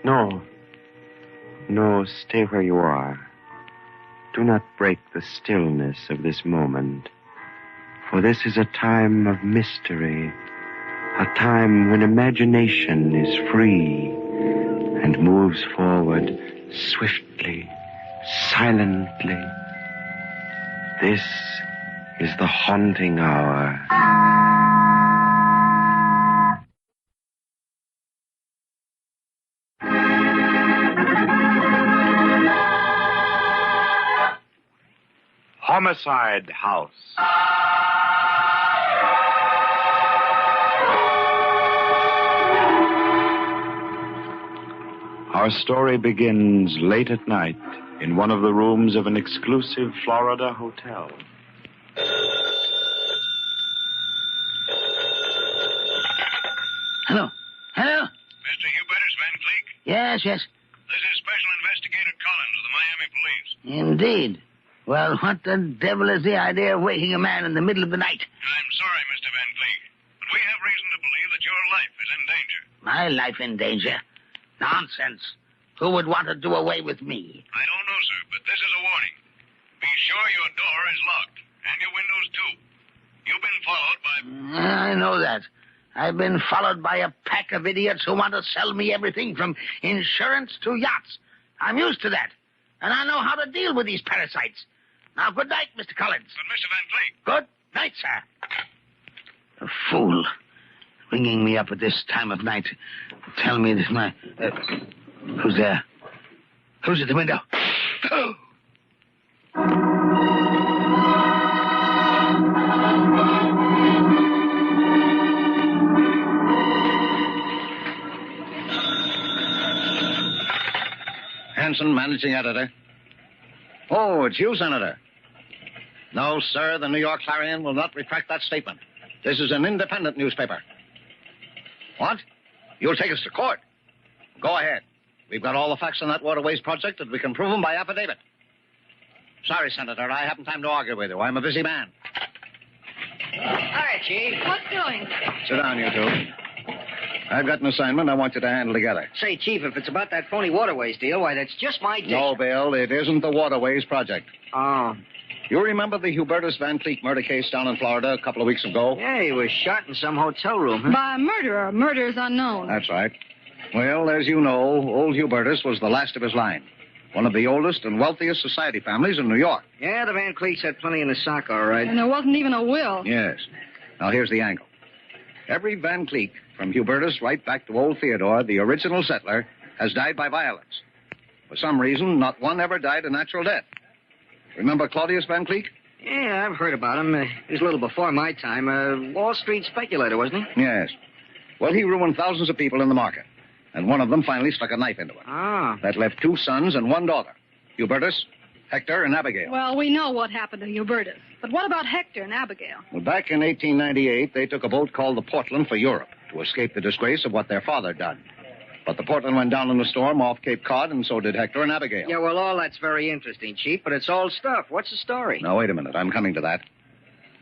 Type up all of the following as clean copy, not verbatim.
No. No, stay where you are. Do not break the stillness of this moment. For this is a time of mystery. A time when imagination is free and moves forward swiftly, silently. This is the haunting hour. Homicide House. Our story begins late at night in one of the rooms of an exclusive Florida hotel. Hello. Hello? Mr. Hubertus Van Cleek? Yes. This is Special Investigator Collins of the Miami Police. Indeed. Well, what the devil is the idea of waking a man in the middle of the night? I'm sorry, Mr. Van Cleek, but we have reason to believe that your life is in danger. My life in danger? Nonsense. Who would want to do away with me? I don't know, sir, but this is a warning. Be sure your door is locked, and your windows, too. You've been followed by... I know that. I've been followed by a pack of idiots who want to sell me everything from insurance to yachts. I'm used to that, and I know how to deal with these parasites. Now, good night, Mr. Collins. But, Mr. Van Cleek... Good night, sir. A fool. Ringing me up at this time of night to tell me that my... who's there? Who's at the window? Hanson, managing editor. Oh, it's you, Senator. No, sir, the New York Clarion will not retract that statement. This is an independent newspaper. What? You'll take us to court? Go ahead. We've got all the facts on that waterways project, and we can prove them by affidavit. Sorry, Senator, I haven't time to argue with you. I'm a busy man. Hi, Chief. What's doing? Sit down, you two. I've got an assignment I want you to handle together. Say, Chief, if it's about that phony waterways deal, why, that's just my dish. No, Bill, it isn't the waterways project. Oh. You remember the Hubertus Van Cleek murder case down in Florida a couple of weeks ago? Yeah, he was shot in some hotel room, huh? By a murderer. Murderer's unknown. That's right. Well, as you know, old Hubertus was the last of his line. One of the oldest and wealthiest society families in New York. Yeah, the Van Cleeks had plenty in the sock, all right. And there wasn't even a will. Yes. Now, here's the angle. Every Van Cleek, from Hubertus right back to old Theodore, the original settler, has died by violence. For some reason, not one ever died a natural death. Remember Claudius Van Cleek? Yeah, I've heard about him. He was a little before my time. A Wall Street speculator, wasn't he? Yes. Well, he ruined thousands of people in the market. And one of them finally stuck a knife into him. Ah. That left 2 sons and 1 daughter. Hubertus, Hector, and Abigail. Well, we know what happened to Hubertus. But what about Hector and Abigail? Well, back in 1898, they took a boat called the Portland for Europe to escape the disgrace of what their father done. But the Portland went down in a storm off Cape Cod, and so did Hector and Abigail. Yeah, well, all that's very interesting, Chief, but it's old stuff. What's the story? Now, wait a minute. I'm coming to that.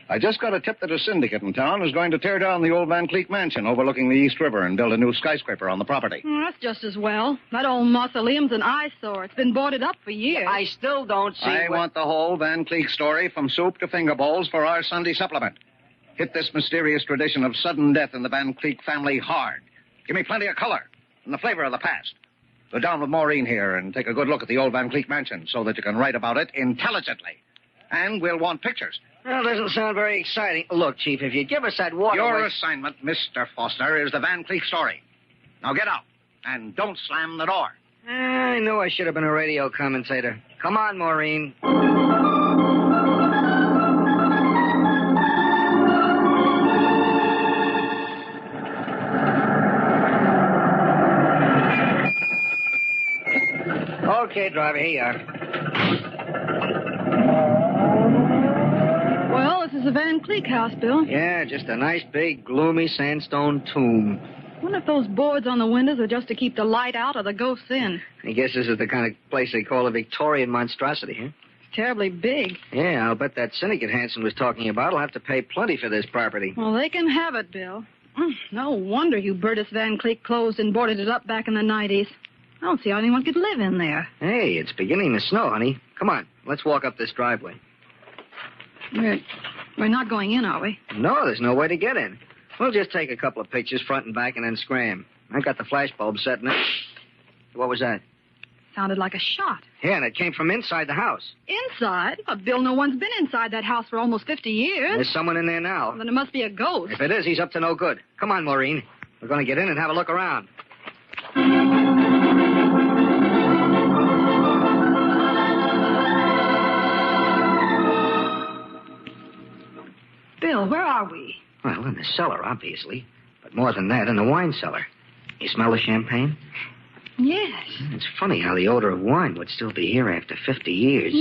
I just got a tip that a syndicate in town is going to tear down the old Van Cleek mansion overlooking the East River and build a new skyscraper on the property. That's just as well. That old mausoleum's an eyesore. It's been boarded up for years. I still don't see I want the whole Van Cleek story from soup to finger bowls for our Sunday supplement. Hit this mysterious tradition of sudden death in the Van Cleek family hard. Give me plenty of color and the flavor of the past. Go down with Maureen here and take a good look at the old Van Cleek mansion so that you can write about it intelligently. And we'll want pictures. Well, doesn't sound very exciting. Look, Chief, if you give us that water... Your assignment, Mr. Foster, is the Van Cleek story. Now get out, and don't slam the door. I knew I should have been a radio commentator. Come on, Maureen. Okay, driver, here you are. Well, this is the Van Cleek house, Bill. Yeah, just a nice, big, gloomy sandstone tomb. I wonder if those boards on the windows are just to keep the light out or the ghosts in. I guess this is the kind of place they call a Victorian monstrosity, huh? It's terribly big. Yeah, I'll bet that syndicate Hanson was talking about will have to pay plenty for this property. Well, they can have it, Bill. No wonder Hubertus Van Cleek closed and boarded it up back in the 90s. I don't see how anyone could live in there. Hey, it's beginning to snow, honey. Come on, let's walk up this driveway. We're not going in, are we? No, there's no way to get in. We'll just take a couple of pictures, front and back, and then scram. I got the flash bulb set in it. What was that? Sounded like a shot. Yeah, and it came from inside the house. Inside? Bill, no one's been inside that house for almost 50 years. There's someone in there now. Then it must be a ghost. If it is, he's up to no good. Come on, Maureen. We're going to get in and have a look around. Bill, where are we? Well, in the cellar, obviously. But more than that, in the wine cellar. You smell the champagne? Yes. It's funny how the odor of wine would still be here after 50 years.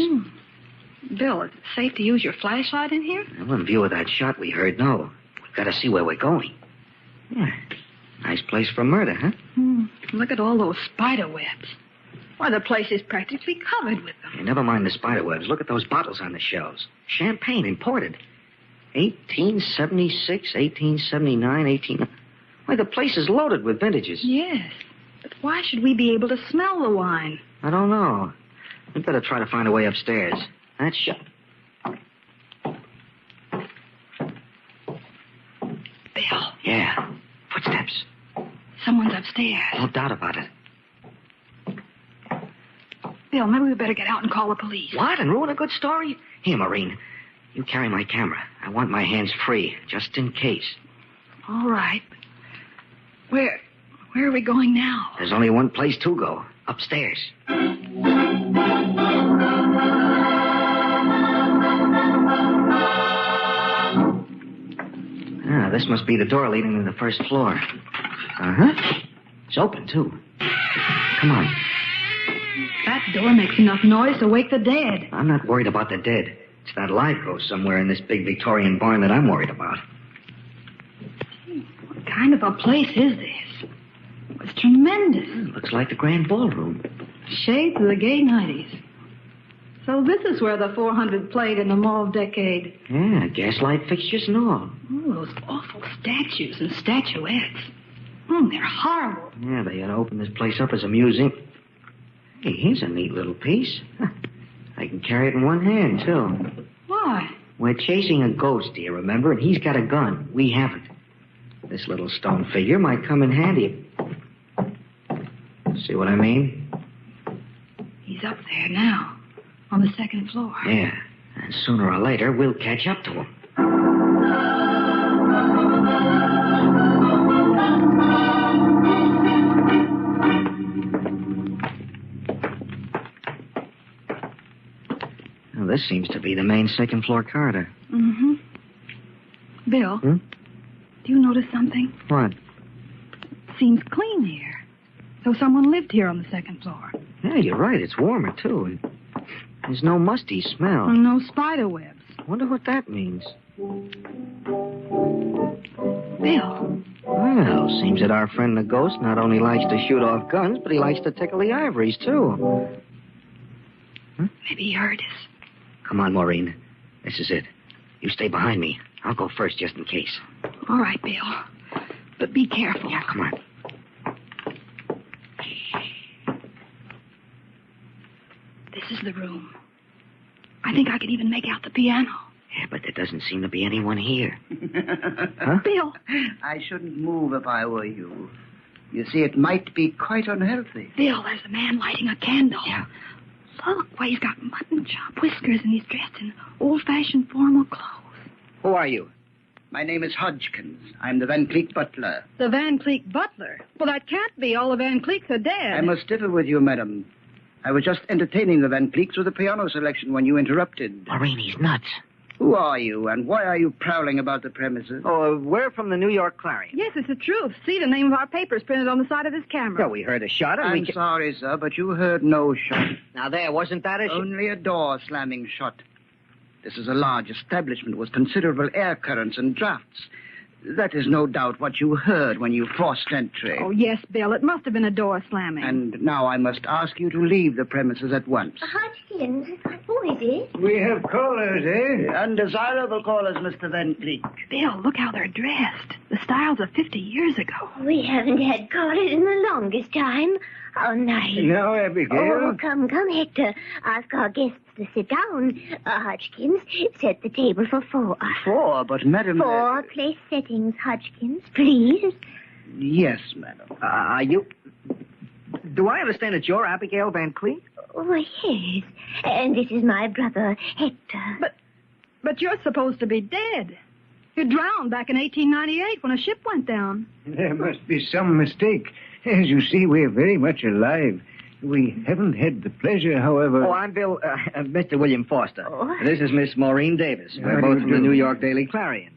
Bill, is it safe to use your flashlight in here? Well, in view of that shot we heard, no. We've got to see where we're going. Yeah. Nice place for murder, huh? Look at all those spider webs. Why, the place is practically covered with them. Hey, never mind the spider webs. Look at those bottles on the shelves. Champagne, imported. 1876, 1879, Why, the place is loaded with vintages. Yes. But why should we be able to smell the wine? I don't know. We'd better try to find a way upstairs. That's shut. Bill. Yeah. Footsteps. Someone's upstairs. No doubt about it. Bill, maybe we better get out and call the police. What? And ruin a good story? Here, Maureen. You carry my camera. I want my hands free, just in case. All right. Where are we going now? There's only one place to go. Upstairs. This must be the door leading to the first floor. Uh-huh. It's open, too. Come on. That door makes enough noise to wake the dead. I'm not worried about the dead. It's that live ghost somewhere in this big Victorian barn that I'm worried about. What kind of a place is this? It's tremendous. Looks like the grand ballroom. Shades of the gay 90s. So this is where the 400 played in the mauve decade. Yeah, gaslight fixtures and all. Oh, those awful statues and statuettes. They're horrible. Yeah, they ought to open this place up as a museum. Hey, here's a neat little piece. I can carry it in one hand, too. Why? We're chasing a ghost, do you remember? And he's got a gun. We haven't. This little stone figure might come in handy. See what I mean? He's up there now, on the second floor. Yeah, and sooner or later, we'll catch up to him. Well, this seems to be the main second-floor corridor. Mm-hmm. Bill, do you notice something? What? Seems clean here. So someone lived here on the second floor. Yeah, you're right. It's warmer, too. And there's no musty smell. And no spider webs. Wonder what that means. Bill. Well, seems that our friend the ghost not only likes to shoot off guns, but he likes to tickle the ivories, too. Maybe he heard us. Come on, Maureen. This is it. You stay behind me. I'll go first, just in case. All right, Bill. But be careful. Yeah, come on. This is the room. I think I can even make out the piano. Yeah, but there doesn't seem to be anyone here. Huh? Bill. I shouldn't move if I were you. You see, it might be quite unhealthy. Bill, there's a man lighting a candle. Yeah. Look, why, he's got mutton chop whiskers and he's dressed in old-fashioned formal clothes. Who are you? My name is Hodgkins. I'm the Van Cleek butler. The Van Cleek butler? Well, that can't be. All the Van Cleeks are dead. I must differ with you, madam. I was just entertaining the Van Cleeks with a piano selection when you interrupted. Maureen, he's nuts. Who are you, and why are you prowling about the premises? Oh, we're from the New York Clarion. Yes, it's the truth. See, the name of our paper's printed on the side of this camera. Yeah, we heard a shot and I'm sorry, sir, but you heard no shot. Now, wasn't that a shot? Only a door slamming shut. This is a large establishment with considerable air currents and drafts. That is no doubt what you heard when you forced entry. Oh, yes, Bill. It must have been a door slamming. And now I must ask you to leave the premises at once. Hodgkins, who is it? We have callers, eh? Undesirable callers, Mr. Van Cleek. Bill, look how they're dressed. The styles of 50 years ago. We haven't had callers in the longest time. How nice. Now, Abigail. Oh, come, Hector. Ask our guests to sit down. Hodgkins, set the table for 4. 4, but Madam... 4 place settings, Hodgkins, please. Yes, Madam. You... Do I understand that you're Abigail Van Cleek? Oh, yes. And this is my brother, Hector. But you're supposed to be dead. You drowned back in 1898 when a ship went down. There must be some mistake. As you see, we're very much alive. We haven't had the pleasure, however... Oh, I'm Bill... Mr. William Foster. Oh. This is Miss Maureen Davis. How We're do both you from the do? New York Daily Clarion.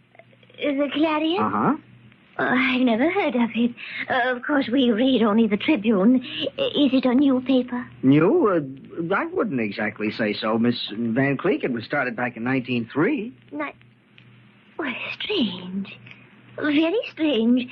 The Clarion? Uh-huh. Oh, I've never heard of it. Of course, we read only the Tribune. Is it a new paper? New? I wouldn't exactly say so, Miss Van Cleek. It was started back in 1903. Well, strange. Very strange.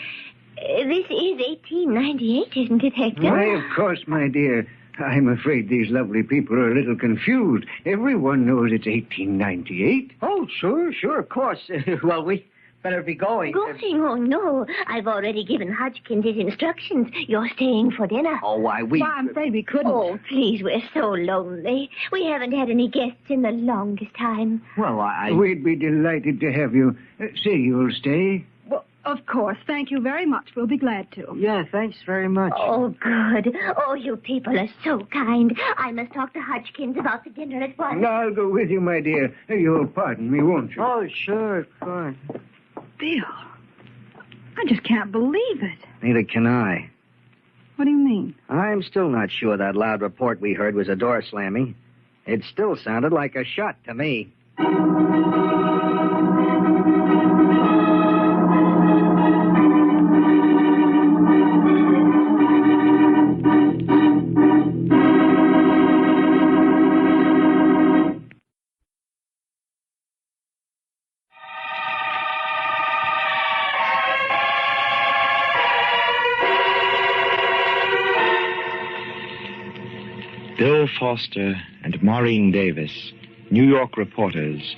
This is 1898, isn't it, Hector? Why, of course, my dear. I'm afraid these lovely people are a little confused. Everyone knows it's 1898. Oh, sure, of course. Well, we better be going. Going? Oh, no. I've already given Hodgkins his instructions. You're staying for dinner. Oh, why, Why, I'm afraid we couldn't. Oh, please, we're so lonely. We haven't had any guests in the longest time. Well, We'd be delighted to have you. Say you'll stay. Well, of course. Thank you very much. We'll be glad to. Yeah, thanks very much. Oh, good. Oh, you people are so kind. I must talk to Hodgkins about the dinner at once. I'll go with you, my dear. You'll pardon me, won't you? Oh, sure, of course. Bill, I just can't believe it. Neither can I. What do you mean? I'm still not sure that loud report we heard was a door slamming. It still sounded like a shot to me. Bill Foster and Maureen Davis, New York reporters,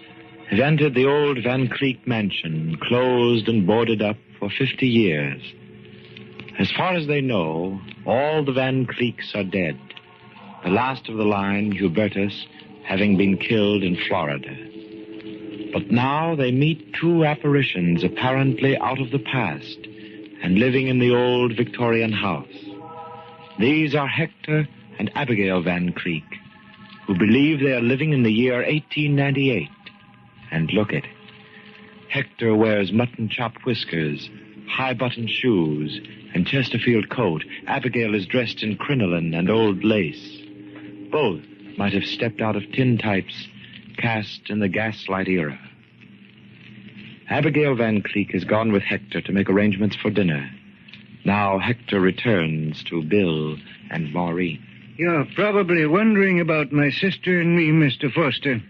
have entered the old Van Cleek mansion, closed and boarded up for 50 years. As far as they know, all the Van Cleeks are dead. The last of the line, Hubertus, having been killed in Florida. But now they meet 2 apparitions apparently out of the past and living in the old Victorian house. These are Hector and Abigail Van Cleek, who believe they are living in the year 1898. And look it. Hector wears mutton-chopped whiskers, high-buttoned shoes, and Chesterfield coat. Abigail is dressed in crinoline and old lace. Both might have stepped out of tintypes cast in the gaslight era. Abigail Van Cleek has gone with Hector to make arrangements for dinner. Now Hector returns to Bill and Maureen. You're probably wondering about my sister and me, Mr. Foster.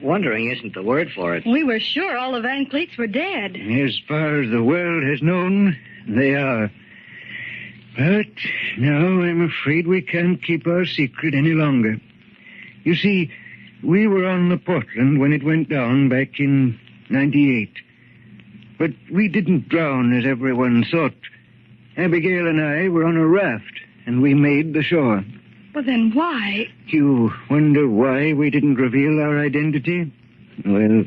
Wondering isn't the word for it. We were sure all the Van Cleeks were dead. As far as the world has known, they are. But now I'm afraid we can't keep our secret any longer. You see, we were on the Portland when it went down back in 98. But we didn't drown as everyone thought. Abigail and I were on a raft, and we made the shore. Well, then why? You wonder why we didn't reveal our identity? Well,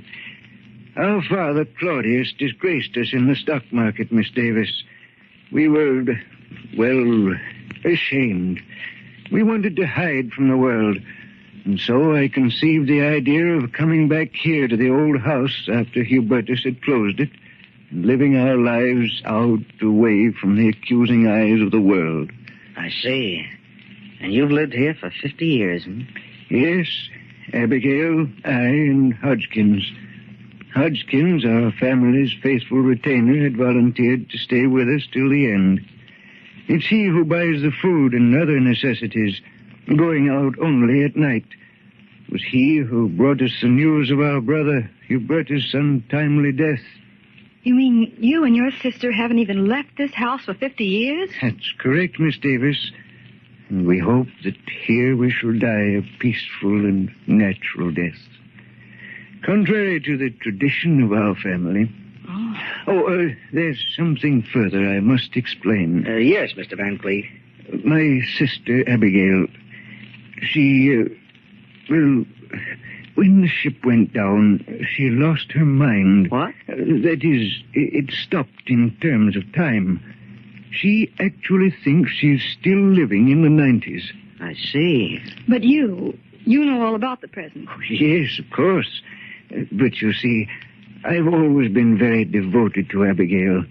our father, Claudius, disgraced us in the stock market, Miss Davis. We were, well, ashamed. We wanted to hide from the world. And so I conceived the idea of coming back here to the old house after Hubertus had closed it, and living our lives out away from the accusing eyes of the world. I see. And you've lived here for 50 years, hmm? Yes, Abigail, I, and Hodgkins. Hodgkins, our family's faithful retainer, had volunteered to stay with us till the end. It's he who buys the food and other necessities, going out only at night. It was he who brought us the news of our brother Hubertus' untimely death. You mean you and your sister haven't even left this house for 50 years? That's correct, Miss Davis. And we hope that here we shall die a peaceful and natural death. Contrary to the tradition of our family. There's something further I must explain. Yes, Mr. Van Cleef. My sister, Abigail, she, when the ship went down, she lost her mind. What? That is, it stopped in terms of time. She actually thinks she's still living in the 90s. I see. But you know all about the present. Yes, of course. But you see, I've always been very devoted to Abigail.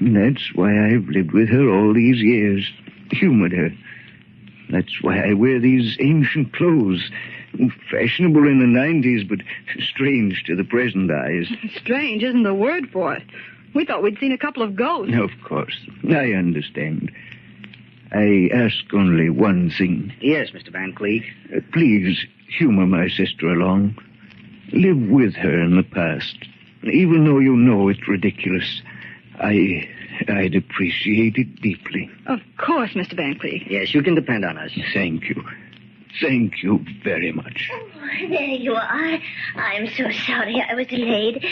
That's why I've lived with her all these years, humored her. That's why I wear these ancient clothes. Fashionable in the 90s, but strange to the present eyes. Strange isn't the word for it. We thought we'd seen a couple of ghosts. Of course. I understand. I ask only one thing. Yes, Mr. Van Cleef. Please humor my sister along. Live with her in the past. Even though you know it's ridiculous, I'd appreciate it deeply. Of course, Mr. Van Cleef. Yes, you can depend on us. Thank you. Thank you very much. Oh, there you are. I'm so sorry I was delayed.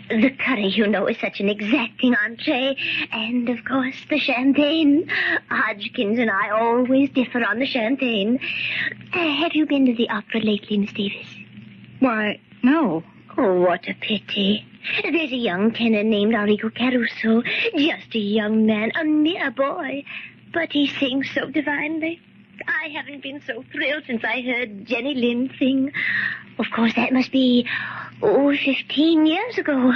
The curry, you know, is such an exacting entree. And, of course, the champagne. Hodgkins and I always differ on the champagne. Have you been to the opera lately, Miss Davis? Why, no. Oh, what a pity. There's a young tenor named Enrico Caruso. Just a young man, a mere boy. But he sings so divinely. I haven't been so thrilled since I heard Jenny Lind sing. Of course, that must be, 15 years ago.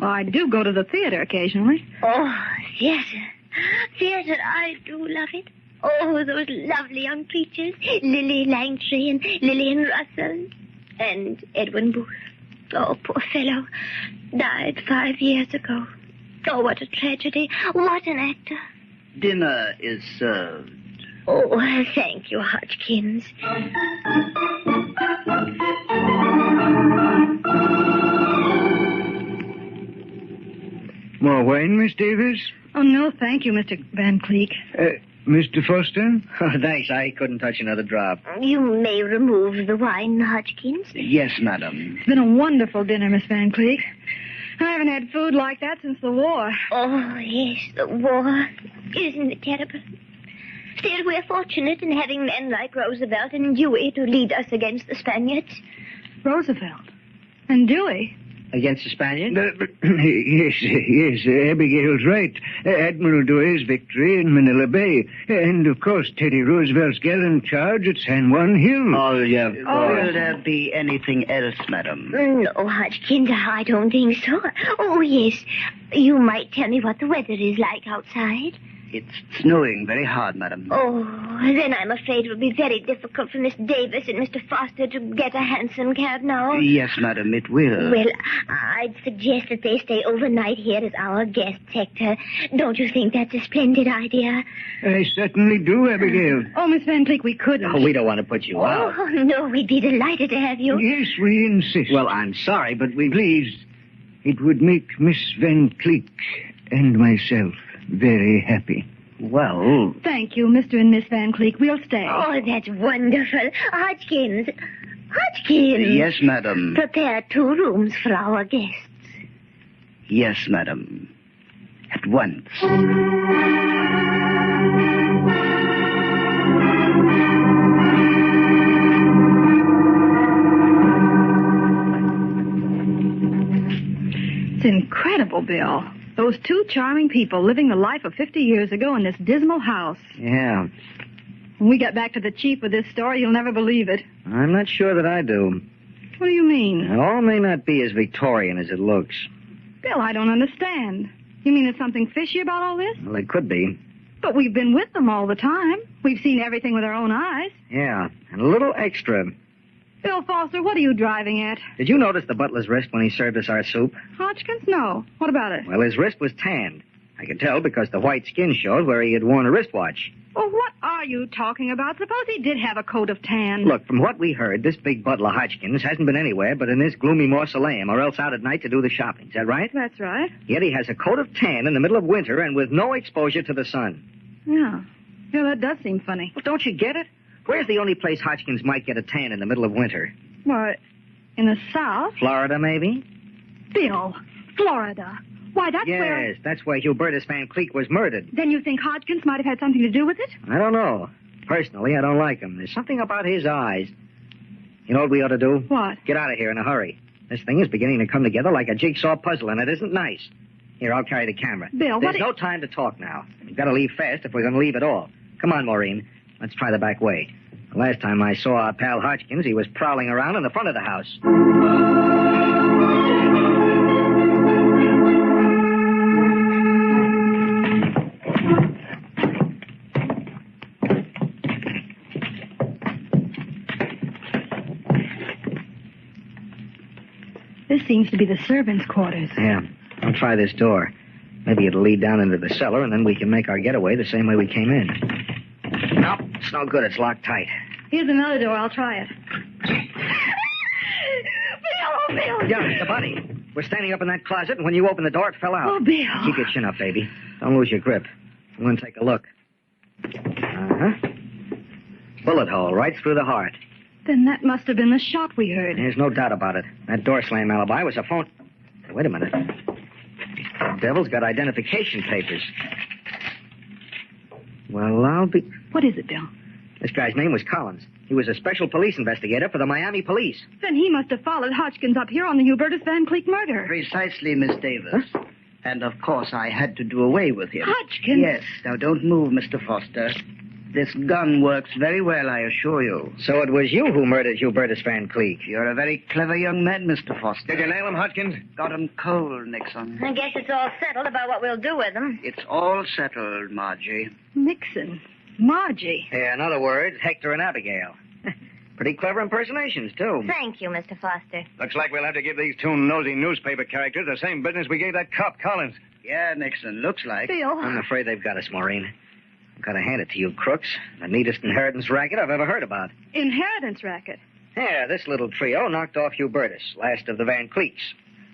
Well, I do go to the theater occasionally. Oh, theater. Theater, I do love it. Oh, those lovely young creatures. Lily Langtry and Lillian Russell. And Edwin Booth. Oh, poor fellow. Died 5 years ago. Oh, what a tragedy. What an actor. Dinner is served. Oh, thank you, Hodgkins. More wine, Miss Davis? Oh, no, thank you, Mr. Van Cleef. Mr. Foster? Oh, thanks. I couldn't touch another drop. You may remove the wine, Hodgkins. Yes, madam. It's been a wonderful dinner, Miss Van Cleef. I haven't had food like that since the war. Oh, yes, the war. Isn't it terrible? Still, we're fortunate in having men like Roosevelt and Dewey to lead us against the Spaniards. Roosevelt? And Dewey? Against the Spaniards? Yes, Abigail's right. Admiral Dewey's victory in Manila Bay. And, of course, Teddy Roosevelt's gallant charge at San Juan Hill. Oh, yeah. Will there be anything else, madam? No, Hodgkins, I don't think so. Oh, yes. You might tell me what the weather is like outside. It's snowing very hard, madam. Oh, then I'm afraid it will be very difficult for Miss Davis and Mr. Foster to get a hansom cab now. Yes, madam, it will. Well, I'd suggest that they stay overnight here as our guests, Hector. Don't you think that's a splendid idea? I certainly do, Abigail. Oh, Miss Van Cleef, we couldn't. Oh, we don't want to put you out. Oh, no, we'd be delighted to have you. Yes, we insist. Well, I'm sorry, but we... Please, it would make Miss Van Cleef and myself very happy. Well... Thank you, Mr. and Miss Van Cleef. We'll stay. Oh, that's wonderful. Hodgkins. Hodgkins. Yes, madam. Prepare 2 rooms for our guests. Yes, madam. At once. It's incredible, Bill. Those 2 charming people living the life of 50 years ago in this dismal house. Yeah, When we get back to the chief with this story, you'll never believe it. I'm not sure that I do. What do you mean? It all may not be as Victorian as it looks. Bill, I don't understand. You mean there's something fishy about all this? Well, it could be. But we've been with them all the time. We've seen everything with our own eyes. Yeah, and a little extra. Bill Foster, what are you driving at? Did you notice the butler's wrist when he served us our soup? Hodgkins? No. What about it? Well, his wrist was tanned. I could tell because the white skin showed where he had worn a wristwatch. Well, what are you talking about? Suppose he did have a coat of tan. Look, from what we heard, this big butler Hodgkins hasn't been anywhere but in this gloomy mausoleum or else out at night to do the shopping. Is that right? That's right. Yet he has a coat of tan in the middle of winter and with no exposure to the sun. Yeah. Yeah, that does seem funny. Well, don't you get it? Where's the only place Hodgkins might get a tan in the middle of winter? Why, in the South? Florida, maybe? Bill, Florida. Why, that's where... Yes, that's where Hubertus Van Cleek was murdered. Then you think Hodgkins might have had something to do with it? I don't know. Personally, I don't like him. There's something about his eyes. You know what we ought to do? What? Get out of here in a hurry. This thing is beginning to come together like a jigsaw puzzle, and it isn't nice. Here, I'll carry the camera. Bill, There's no time to talk now. We've got to leave fast if we're going to leave at all. Come on, Maureen. Let's try the back way. The last time I saw our pal Hodgkins, he was prowling around in the front of the house. This seems to be the servants' quarters. Yeah, I'll try this door. Maybe it'll lead down into the cellar, and then we can make our getaway the same way we came in. Nope, it's no good. It's locked tight. Here's another door. I'll try it. Bill, oh, Bill! Yeah, it's the bunny. We're standing up in that closet, and when you opened the door, it fell out. Oh, Bill. Keep your chin up, baby. Don't lose your grip. I'm going to take a look. Uh-huh. Bullet hole right through the heart. Then that must have been the shot we heard. There's no doubt about it. That door slam alibi was a phone... Hey, wait a minute. The devil's got identification papers. Well, I'll be... What is it, Bill? This guy's name was Collins. He was a special police investigator for the Miami police. Then he must have followed Hodgkins up here on the Hubertus Van Cleek murder. Precisely, Miss Davis. Huh? And, of course, I had to do away with him. Hodgkins? Yes. Now, don't move, Mr. Foster. This gun works very well, I assure you. So it was you who murdered Hubertus Van Cleek. You're a very clever young man, Mr. Foster. Did you nail him, Hodgkins? Got him cold, Nixon. I guess it's all settled about what we'll do with them. It's all settled, Margie. Nixon. Margie. Yeah, in other words, Hector and Abigail. Pretty clever impersonations, too. Thank you, Mr. Foster. Looks like we'll have to give these two nosy newspaper characters the same business we gave that cop, Collins. Yeah, Nixon, looks like. Bill. I'm afraid they've got us, Maureen. I've got to hand it to you, crooks. The neatest inheritance racket I've ever heard about. Inheritance racket. Yeah, this little trio knocked off Hubertus, last of the Van Cleeks.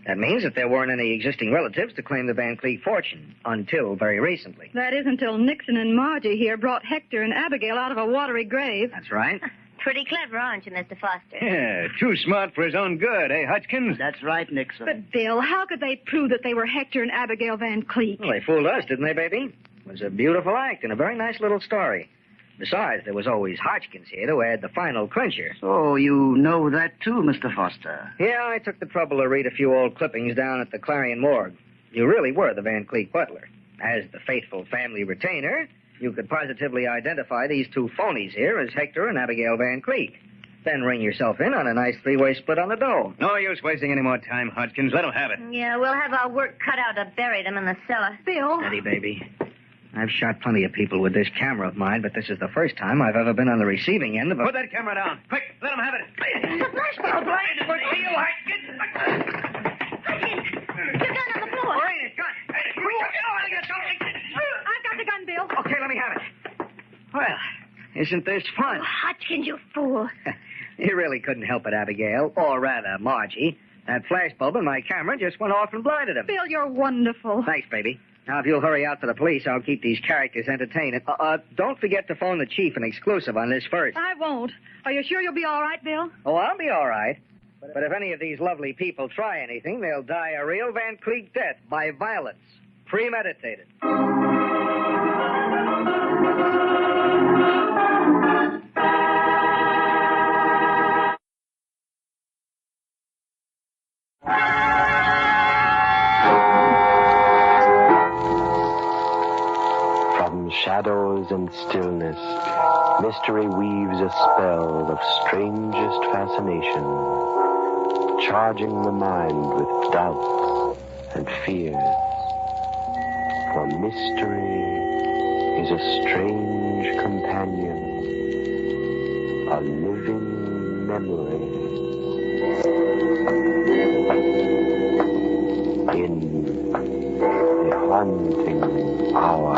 That means that there weren't any existing relatives to claim the Van Cleek fortune, until very recently. That is until Nixon and Margie here brought Hector and Abigail out of a watery grave. That's right. Pretty clever, aren't you, Mr. Foster? Yeah, too smart for his own good, eh, Hodgkins? That's right, Nixon. But, Bill, how could they prove that they were Hector and Abigail Van Cleek? Well, they fooled us, didn't they, baby? It was a beautiful act and a very nice little story. Besides, there was always Hodgkins here to add the final clincher. Oh, you know that too, Mr. Foster. Yeah, I took the trouble to read a few old clippings down at the Clarion Morgue. You really were the Van Cleek butler. As the faithful family retainer, you could positively identify these two phonies here as Hector and Abigail Van Cleek. Then ring yourself in on a nice three-way split on the dough. No use wasting any more time, Hodgkins. Let him have it. Yeah, we'll have our work cut out to bury them in the cellar. Bill. Steady, baby. I've shot plenty of people with this camera of mine, but this is the first time I've ever been on the receiving end of a... Put that camera down. Quick, let him have it. The flashbulb light. For you, Hodgkins. Hodgkins, your gun on the floor. Maureen, it's gun. I've got the gun, Bill. Okay, let me have it. Well, isn't this fun? Oh, Hodgkins, you fool. You really couldn't help it, Abigail. Or rather, Margie. That flashbulb in my camera just went off and blinded him. Bill, you're wonderful. Thanks, baby. Now, if you'll hurry out to the police, I'll keep these characters entertained. Don't forget to phone the chief in exclusive on this first. I won't. Are you sure you'll be all right, Bill? Oh, I'll be all right. But if any of these lovely people try anything, they'll die a real Van Cleek death by violence. Premeditated. From shadows and stillness, mystery weaves a spell of strangest fascination, charging the mind with doubts and fears. For mystery is a strange companion, a living memory. In the haunting hour.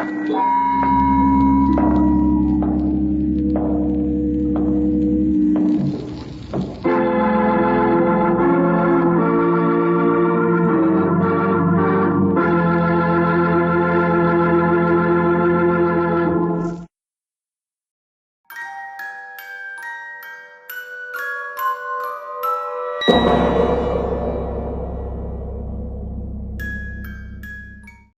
Thank you.